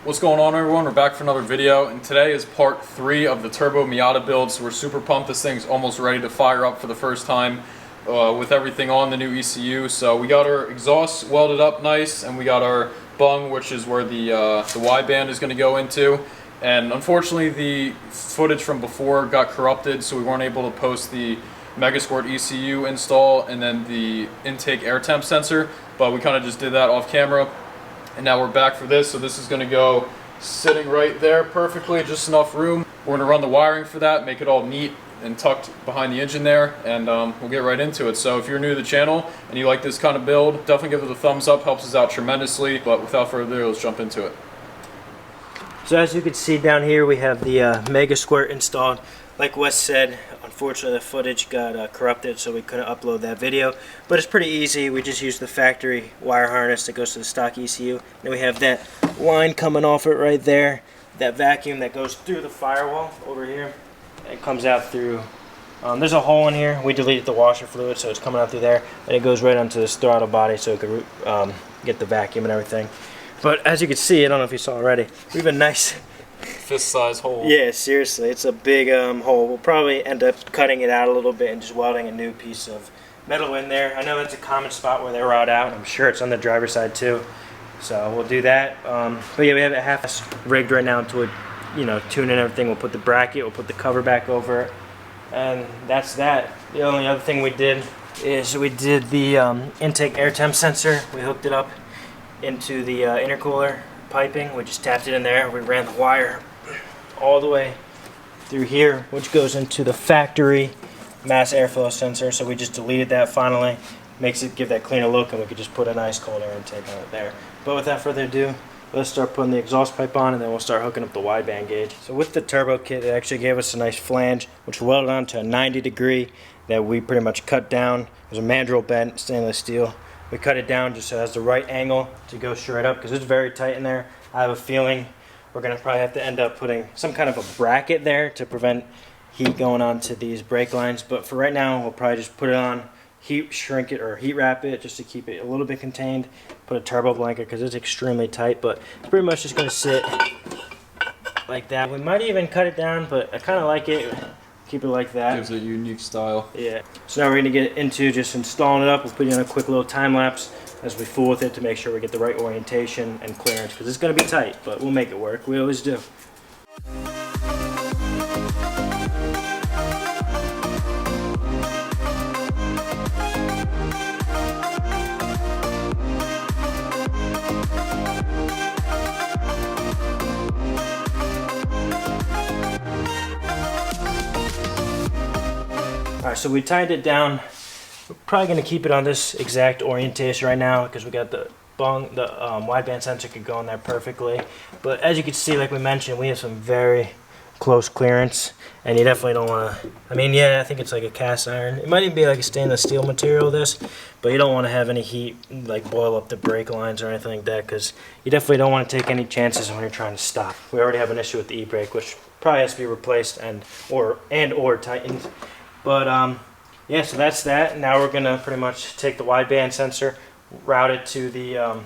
What's going on, everyone? We're back for another video, and today is part 3 of the Turbo Miata build. So we're super pumped. This thing's almost ready to fire up for the first time with everything on the new ECU. So we got our exhaust welded up nice, and we got our bung, which is where the wideband is going to go into. And unfortunately, the footage from before got corrupted, so we weren't able to post the Megasquirt ECU install and then the intake air temp sensor, but we kind of just did that off camera. And now we're back for this, so this is going to go sitting right there perfectly, just enough room. We're going to run the wiring for that, make it all neat and tucked behind the engine there, and we'll get right into it. So if you're new to the channel and you like this kind of build, definitely give it a thumbs up, helps us out tremendously. But without further ado, let's jump into it. So as you can see down here, we have the Megasquirt installed. Like Wes said, unfortunately the footage got corrupted, so we couldn't upload that video. But it's pretty easy. We just use the factory wire harness that goes to the stock ECU. And we have that line coming off it right there. That vacuum that goes through the firewall over here. It comes out through, there's a hole in here. We deleted the washer fluid, so it's coming out through there. And it goes right onto this throttle body so it could get the vacuum and everything. But as you can see, I don't know if you saw already, we have a nice fist-size hole. Yeah, seriously, it's a big hole. We'll probably end up cutting it out a little bit and just welding a new piece of metal in there. I know that's a common spot where they rot out. I'm sure it's on the driver's side too. So we'll do that. But yeah, we have it half rigged right now until we, tune in everything. We'll put the bracket, we'll put the cover back over it, and that's that. The only other thing we did is we did the intake air temp sensor. We hooked it up into the intercooler piping. We just tapped it in there. We ran the wire all the way through here, which goes into the factory mass airflow sensor. So we just deleted that finally. Makes it give that cleaner look, and we could just put a nice cold air intake on it there. But without further ado, let's start putting the exhaust pipe on, and then we'll start hooking up the wideband gauge. So with the turbo kit, it actually gave us a nice flange, which welded onto a 90 degree that we pretty much cut down. It was a mandrel bent stainless steel. We cut it down just so it has the right angle to go straight up, because it's very tight in there. I have a feeling we're going to probably have to end up putting some kind of a bracket there to prevent heat going onto these brake lines. But for right now, we'll probably just put it on, heat shrink it or heat wrap it just to keep it a little bit contained. Put a turbo blanket because it's extremely tight, but it's pretty much just going to sit like that. We might even cut it down, but I kind of like it. Keep it like that. Gives it a unique style. Yeah. So now we're going to get into just installing it up. We'll put you on a quick little time lapse as we fool with it to make sure we get the right orientation and clearance, because it's going to be tight, but we'll make it work. We always do. Alright, so we tightened it down. We're probably going to keep it on this exact orientation right now because we got the wideband sensor could go in there perfectly. But as you can see, like we mentioned, we have some very close clearance, and you definitely don't want to, I think it's like a cast iron. It might even be like a stainless steel material, this, but you don't want to have any heat like boil up the brake lines or anything like that, because you definitely don't want to take any chances when you're trying to stop. We already have an issue with the e-brake, which probably has to be replaced and or tightened. But yeah, so that's that. Now we're gonna pretty much take the wideband sensor, route it to the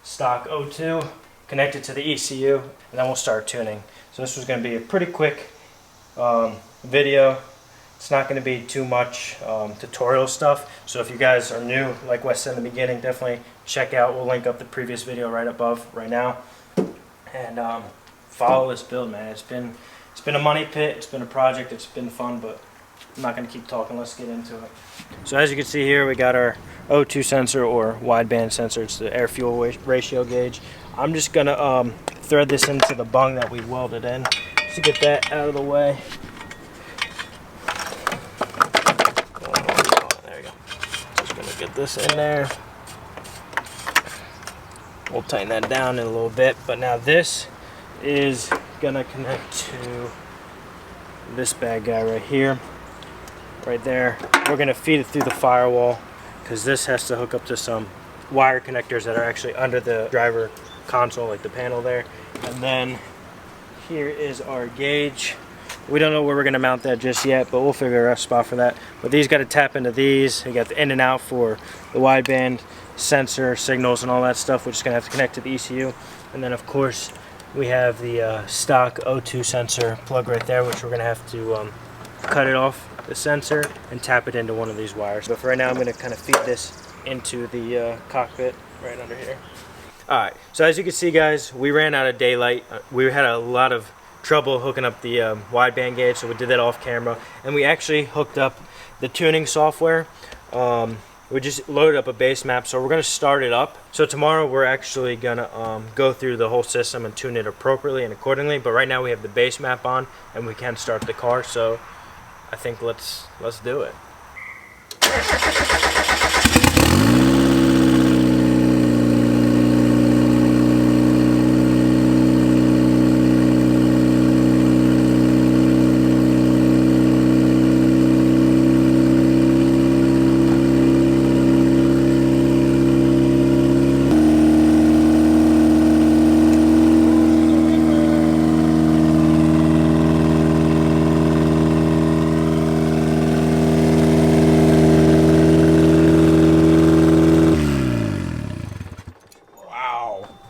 stock O2, connect it to the ECU, and then we'll start tuning. So this was gonna be a pretty quick video. It's not gonna be too much tutorial stuff. So if you guys are new, like Wes said in the beginning, definitely check out. We'll link up the previous video right above right now, and follow this build, man. It's been a money pit. It's been a project. It's been fun, but I'm not going to keep talking. Let's get into it. So as you can see here, we got our O2 sensor or wideband sensor. It's the air-fuel ratio gauge. I'm just going to thread this into the bung that we welded in just to get that out of the way. There you go. Just going to get this in there. We'll tighten that down in a little bit. But now this is going to connect to this bad guy right here. Right there. We're going to feed it through the firewall because this has to hook up to some wire connectors that are actually under the driver console, like the panel there. And then here is our gauge. We don't know where we're going to mount that just yet, but we'll figure out a spot for that. But these got to tap into these. We got the in and out for the wideband sensor signals and all that stuff. We're just going to have to connect to the ECU. And then of course we have the stock O2 sensor plug right there, which we're going to have to cut it off the sensor and tap it into one of these wires. But for right now, I'm going to kind of feed this into the cockpit right under here. Alright, so as you can see, guys, we ran out of daylight. We had a lot of trouble hooking up the wideband gauge, so we did that off camera. And we actually hooked up the tuning software. We just loaded up a base map, so we're going to start it up. So tomorrow we're actually going to go through the whole system and tune it appropriately and accordingly. But right now we have the base map on, and we can start the car. So I think let's do it.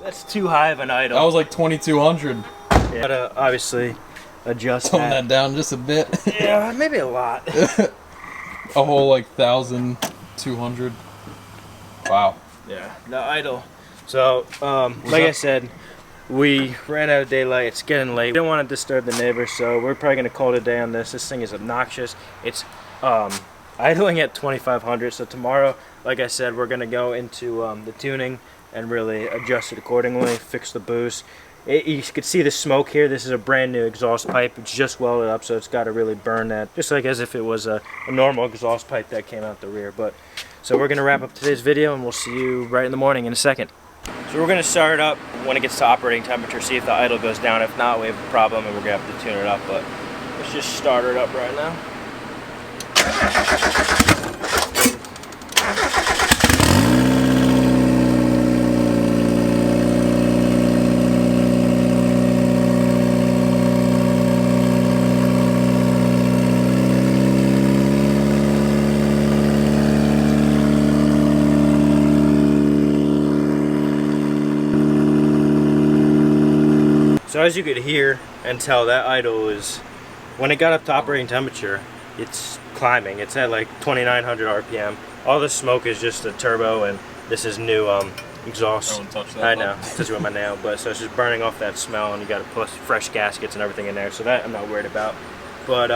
That's too high of an idle. That was like 2,200. Yeah. Gotta obviously adjust Tone that down just a bit. Yeah, maybe a lot. A whole like 1,200. Wow. Yeah, the idle. So, like I said, we ran out of daylight. It's getting late. We don't want to disturb the neighbors, so we're probably gonna call it a day on this. This thing is obnoxious. It's idling at 2,500. So tomorrow, like I said, we're gonna go into the tuning and really adjust it accordingly, fix the boost. You can see the smoke here. This is a brand new exhaust pipe. It's just welded up, so it's got to really burn that, just like as if it was a normal exhaust pipe that came out the rear. But so we're gonna wrap up today's video, and we'll see you right in the morning in a second. So we're gonna start it up when it gets to operating temperature, see if the idle goes down. If not, we have a problem, and we're gonna have to tune it up. But let's just start it up right now. So as you could hear and tell, that idle is, when it got up to operating temperature, it's climbing. It's at like 2,900 RPM. All the smoke is just the turbo, and this is new exhaust. I won't touch that. I know, touch it with my nail, but so it's just burning off that smell, and you got to put fresh gaskets and everything in there. So that I'm not worried about. But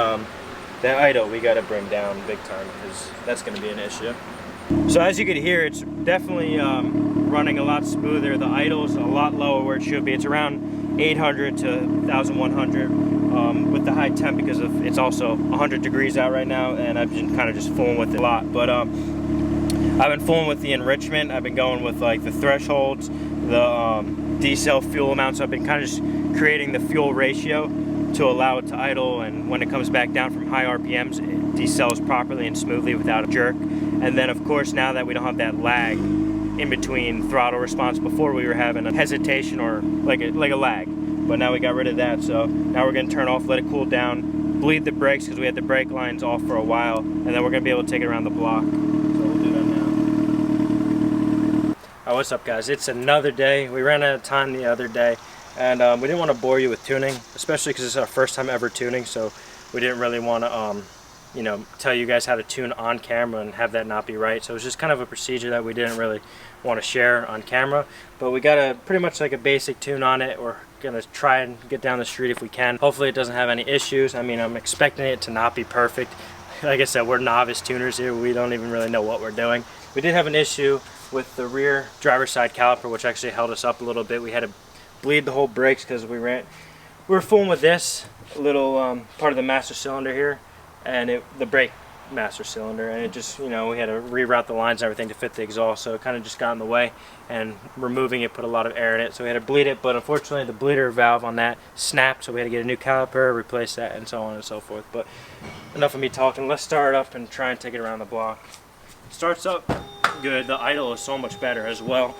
that idle we got to bring down big time, because that's going to be an issue. So as you can hear, it's definitely running a lot smoother. The idle's a lot lower where it should be. It's around 800 to 1,100 with the high temp, because of it's also 100 degrees out right now, and I've been kind of just fooling with it a lot. But I've been fooling with the enrichment. I've been going with like the thresholds, the D-cell fuel amounts. I've been kind of just creating the fuel ratio to allow it to idle, and when it comes back down from high RPMs, it decells properly and smoothly without a jerk. And then of course, now that we don't have that lag in between throttle response, before we were having a hesitation or like a lag, but now we got rid of that. So now we're going to turn off, let it cool down, bleed the brakes, because we had the brake lines off for a while, and then we're going to be able to take it around the block. So we'll do that now. Oh, what's up, guys? It's another day. We ran out of time the other day, and we didn't want to bore you with tuning, especially because it's our first time ever tuning, so we didn't really want to you know, tell you guys how to tune on camera and have that not be right. So it was just kind of a procedure that we didn't really want to share on camera, but we got a pretty much like a basic tune on it. We're gonna try and get down the street if we can. Hopefully it doesn't have any issues. I mean, I'm expecting it to not be perfect. Like I said, we're novice tuners here. We don't even really know what we're doing. We did have an issue with the rear driver's side caliper, which actually held us up a little bit. We had to bleed the whole brakes because we were fooling with this little part of the master cylinder here, and the brake master cylinder, and it just, you know, we had to reroute the lines and everything to fit the exhaust, so it kind of just got in the way, and removing it put a lot of air in it, so we had to bleed it. But unfortunately the bleeder valve on that snapped, so we had to get a new caliper, replace that, and so on and so forth. But enough of me talking. Let's start it up and try and take it around the block. Starts up good. The idle is so much better as well.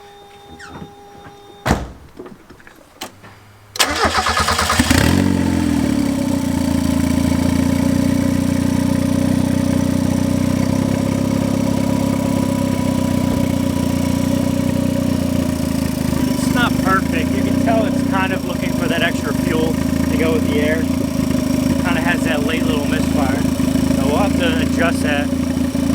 with the air. Kind of has that late little misfire. So we'll have to adjust that.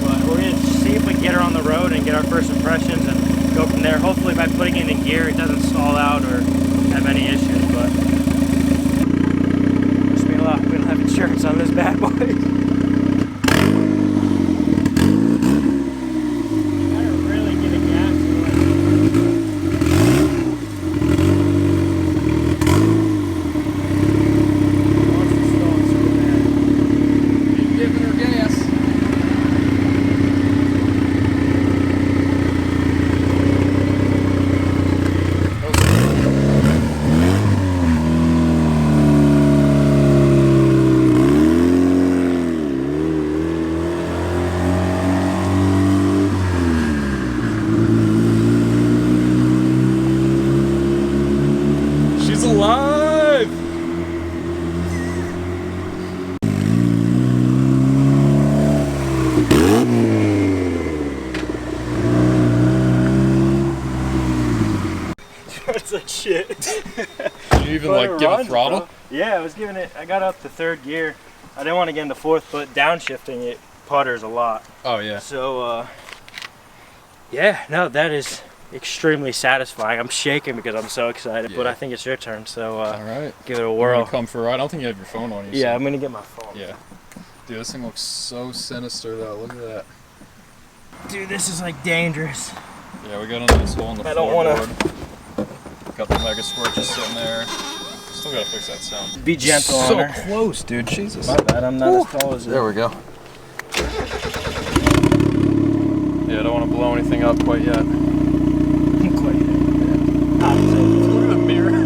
But we're going to see if we can get her on the road and get our first impressions and go from there. Hopefully by putting it in gear, it doesn't stall out or have any issues. But wish me luck. We don't have insurance on this bad boy. Alive! It's like shit. Did you even like give it throttle? Bro. Yeah, I was giving it. I got up to third gear. I didn't want to get into fourth, but downshifting it putters a lot. Oh yeah. So yeah, no, that is extremely satisfying. I'm shaking because I'm so excited, but I think it's your turn, so all right, give it a whirl. Come for a ride. I don't think you have your phone on you. Yeah, so. I'm gonna get my phone. Yeah, dude, this thing looks so sinister though. Look at that. Dude, this is like dangerous. Yeah, we got a nice hole in the I don't wanna. Got the Mega Squirt just sitting there. Still gotta fix that sound. Be gentle so on her. Close, dude. Jesus. My bad. I'm not as tall as you. There we go. Yeah, I don't want to blow anything up quite yet. Quite yet. Look at the mirror.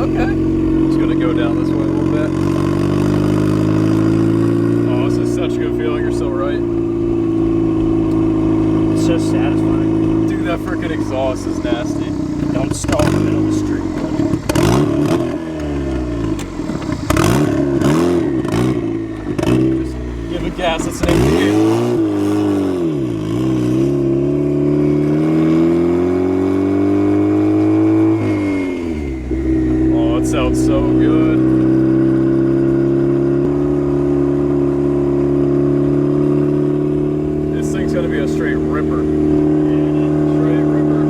Okay. Just gonna go down this way a little bit. Oh, this is such a good feeling. You're so right. It's so satisfying. Dude, that freaking exhaust is nasty. Don't stall in the middle of the street. Just give it gas. That's the name of the game. Oh, it sounds so good. This thing's gonna be a straight ripper. Straight ripper.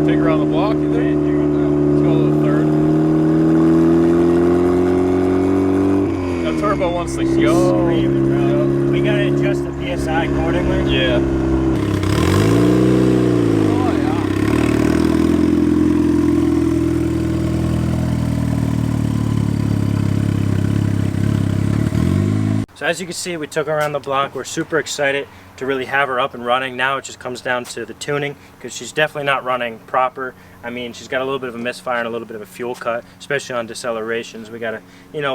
Take her around the block, you think? Let's go a little third. That turbo wants to go. Screaming, bro. We gotta adjust the PSI accordingly. Yeah. So as you can see, we took her around the block. We're super excited to really have her up and running. Now it just comes down to the tuning, because she's definitely not running proper. I mean, she's got a little bit of a misfire and a little bit of a fuel cut, especially on decelerations. We gotta,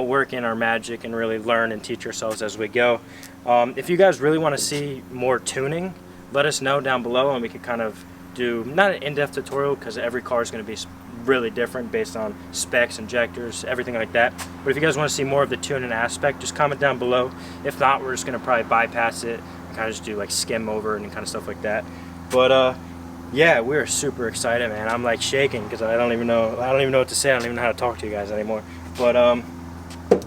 work in our magic and really learn and teach ourselves as we go. If you guys really want to see more tuning, let us know down below, and we could kind of do, not an in-depth tutorial, because every car is going to be really different based on specs, injectors, everything like that. But if you guys want to see more of the tuning aspect, just comment down below. If not, we're just going to probably bypass it and kind of just do like skim over and kind of stuff like that. But yeah, we're super excited, man. I'm like shaking because I don't even know what to say. I don't even know how to talk to you guys anymore. But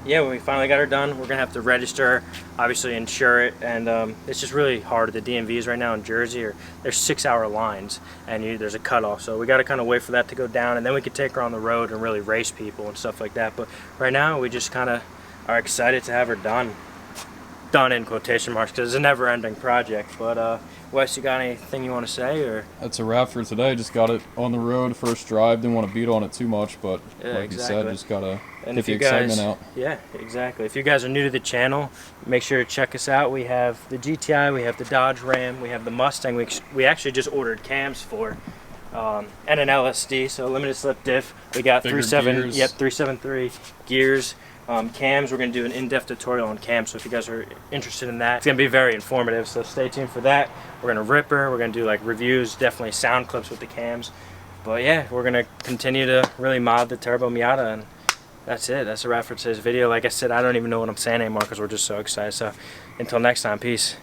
yeah, when we finally got her done, we're gonna have to register her, obviously insure it, and it's just really hard. The DMVs right now in Jersey there's 6-hour lines, and there's a cutoff, so we got to kind of wait for that to go down, and then we could take her on the road and really race people and stuff like that. But right now, we just kind of are excited to have her done in quotation marks, because it's a never-ending project. But Wes, you got anything you want to say? Or that's a wrap for today. Just got it on the road, first drive. Didn't want to beat on it too much, but yeah, like exactly. you said, just gotta and get the excitement out. Yeah, exactly. If you guys are new to the channel, make sure to check us out. We have the GTI, we have the Dodge Ram, we have the Mustang. We actually just ordered cams for, and an LSD, so limited slip diff. We got 373 gears. Cams, we're going to do an in-depth tutorial on cams, so if you guys are interested in that, it's going to be very informative, so stay tuned for that. We're going to rip her, we're going to do like reviews, definitely sound clips with the cams. But yeah, we're going to continue to really mod the Turbo Miata, and that's it. That's a wrap for today's video. Like I said, I don't even know what I'm saying anymore because we're just so excited. So until next time, peace.